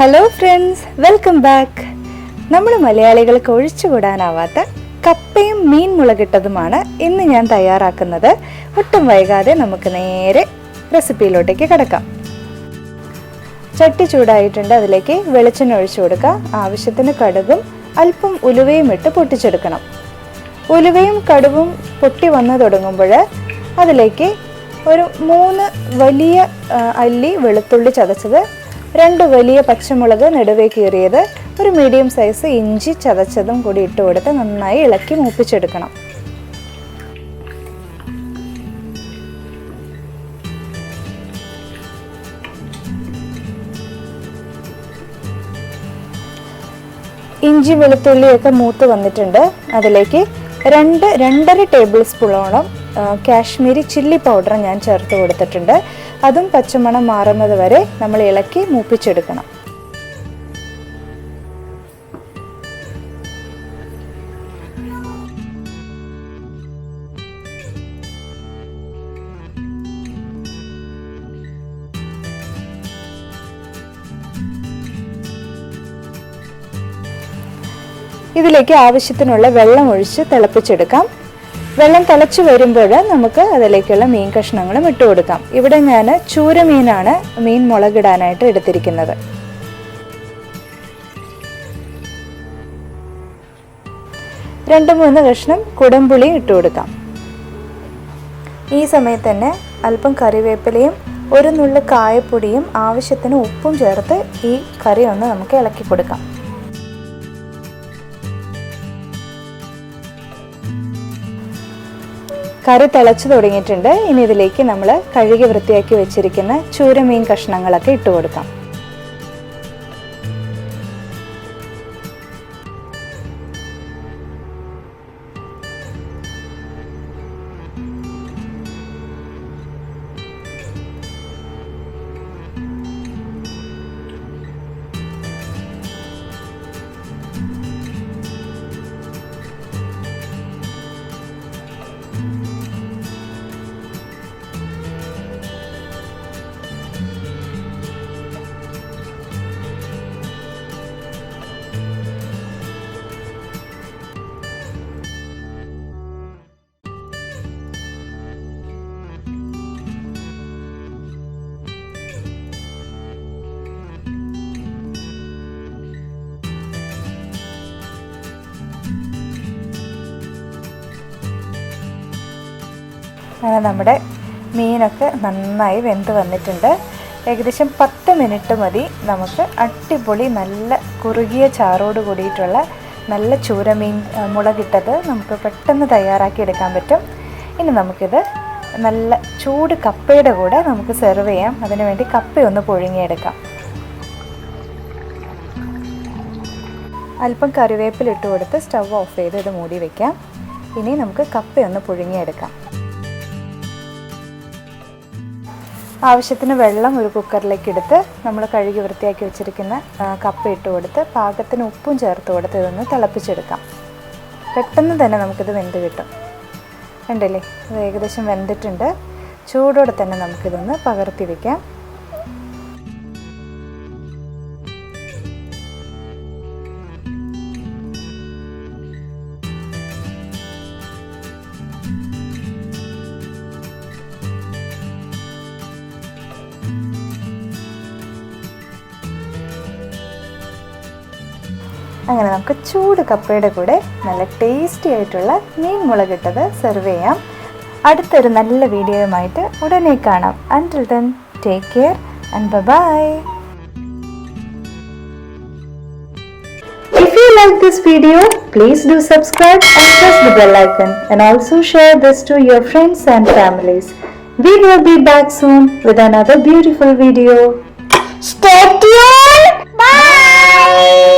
Hello friends, welcome back. നമ്മൾ മലയാളികൾക്ക് ഒഴിച്ചുകൂടാനാവാത്ത കപ്പയും മീൻ മുളകിട്ടതുമാണ് ഇന്ന് ഞാൻ തയ്യാറാക്കുന്നത്. ഒട്ടും വൈകാതെ നമുക്ക് നേരെ റെസിപ്പിയിലോട്ടേക്ക് കിടക്കാം. ചട്ടി ചൂടായിട്ടുണ്ട്. അതിലേക്ക് വെളിച്ചെണ്ണ ഒഴിച്ചു കൊടുക്കുക. ആവശ്യത്തിന് കടുകും അല്പം ഉലുവയും ഇട്ട് പൊട്ടിച്ചെടുക്കണം. ഉലുവയും കടുകും പൊട്ടി വന്നു തുടങ്ങുമ്പോൾ അതിലേക്ക് ഒരു 3 വലിയ അല്ലി വെളുത്തുള്ളി ചതച്ചത്, 2 വലിയ പച്ചമുളക് നെടുവേ കീറിയത്, ഒരു മീഡിയം സൈസ് ഇഞ്ചി ചതച്ചതും കൂടി ഇട്ട് കൊടുത്ത് നന്നായി ഇളക്കി മൂപ്പിച്ചെടുക്കണം. ഇഞ്ചി വെളുത്തുള്ളിയൊക്കെ മൂത്ത് വന്നിട്ടുണ്ട്. അതിലേക്ക് 2-2.5 ടേബിൾ സ്പൂണോളം കാശ്മീരി ചില്ലി പൗഡർ ഞാൻ ചേർത്ത് കൊടുത്തിട്ടുണ്ട്. അതും പച്ചമണം മാറുന്നത് വരെ നമ്മൾ ഇളക്കി മൂപ്പിച്ചെടുക്കണം. ഇതിലേക്ക് ആവശ്യത്തിനുള്ള വെള്ളം ഒഴിച്ച് തിളപ്പിച്ചെടുക്കാം. വെള്ളം തിളച്ച് വരുമ്പോൾ നമുക്ക് അതിലേക്കുള്ള മീൻ കഷ്ണങ്ങളും ഇട്ട് കൊടുക്കാം. ഇവിടെ ഞാൻ ചൂരമീനാണ് മീൻ മുളകിടാനായിട്ട് എടുത്തിരിക്കുന്നത്. രണ്ട് 3 കഷ്ണം കുടംപുളി ഇട്ട് കൊടുക്കാം. ഈ സമയത്ത് തന്നെ അല്പം കറിവേപ്പിലയും ഒരു നുള്ളു കായപ്പൊടിയും ആവശ്യത്തിന് ഉപ്പും ചേർത്ത് ഈ കറി ഒന്ന് നമുക്ക് ഇളക്കി കൊടുക്കാം. കറി തിളച്ച് തുടങ്ങിയിട്ടുണ്ട്. ഇനി ഇതിലേക്ക് നമ്മൾ കഴുകി വൃത്തിയാക്കി വെച്ചിരിക്കുന്ന ചൂരമീൻ കഷ്ണങ്ങളൊക്കെ ഇട്ട് കൊടുക്കാം. അങ്ങനെ നമ്മുടെ മീനൊക്കെ നന്നായി വെന്ത് വന്നിട്ടുണ്ട്. ഏകദേശം 10 മിനിറ്റ് മതി. നമുക്ക് അടിപൊളി നല്ല കുറുകിയ ചാറോട് കൂടിയിട്ടുള്ള നല്ല ചൂരമീൻ മുളകിട്ടത് നമുക്ക് പെട്ടെന്ന് തയ്യാറാക്കി എടുക്കാൻ പറ്റും. ഇനി നമുക്കിത് നല്ല ചൂട് കപ്പയുടെ കൂടെ നമുക്ക് സെർവ് ചെയ്യാം. അതിനുവേണ്ടി കപ്പയൊന്ന് പുഴുങ്ങിയെടുക്കാം. അല്പം കറിവേപ്പിലിട്ട് കൊടുത്ത് സ്റ്റവ് ഓഫ് ചെയ്ത് ഇത് മൂടി വയ്ക്കാം. ഇനി നമുക്ക് കപ്പയൊന്ന് പുഴുങ്ങിയെടുക്കാം. ആവശ്യത്തിന് വെള്ളം ഒരു കുക്കറിലേക്ക് എടുത്ത് നമ്മൾ കഴുകി വൃത്തിയാക്കി വെച്ചിരിക്കുന്ന കപ്പ ഇട്ട് കൊടുത്ത് പാകത്തിന് ഉപ്പും ചേർത്ത് കൊടുത്ത് ഇതൊന്ന് തിളപ്പിച്ചെടുക്കാം. പെട്ടെന്ന് തന്നെ നമുക്കിത് വെന്ത് കിട്ടും. കണ്ടില്ലേ, ഇത് ഏകദേശം വെന്തിട്ടുണ്ട്. ചൂടോടെ തന്നെ നമുക്കിതൊന്ന് പകർത്തി വയ്ക്കാം. അങ്ങനെ നമുക്ക് ചൂട് കപ്പയുടെ കൂടെ നല്ല ടേസ്റ്റി ആയിട്ടുള്ള മീൻ മുളകിട്ടത് സെർവ് ചെയ്യാം. അടുത്തൊരു നല്ല വീഡിയോയുമായിട്ട് ഉടനെ കാണാം. Until then, take care and bye-bye. If you like this video, please do subscribe and press the bell icon, and also share this to your friends and families. We will be back soon with another beautiful video. Stay tuned. Bye.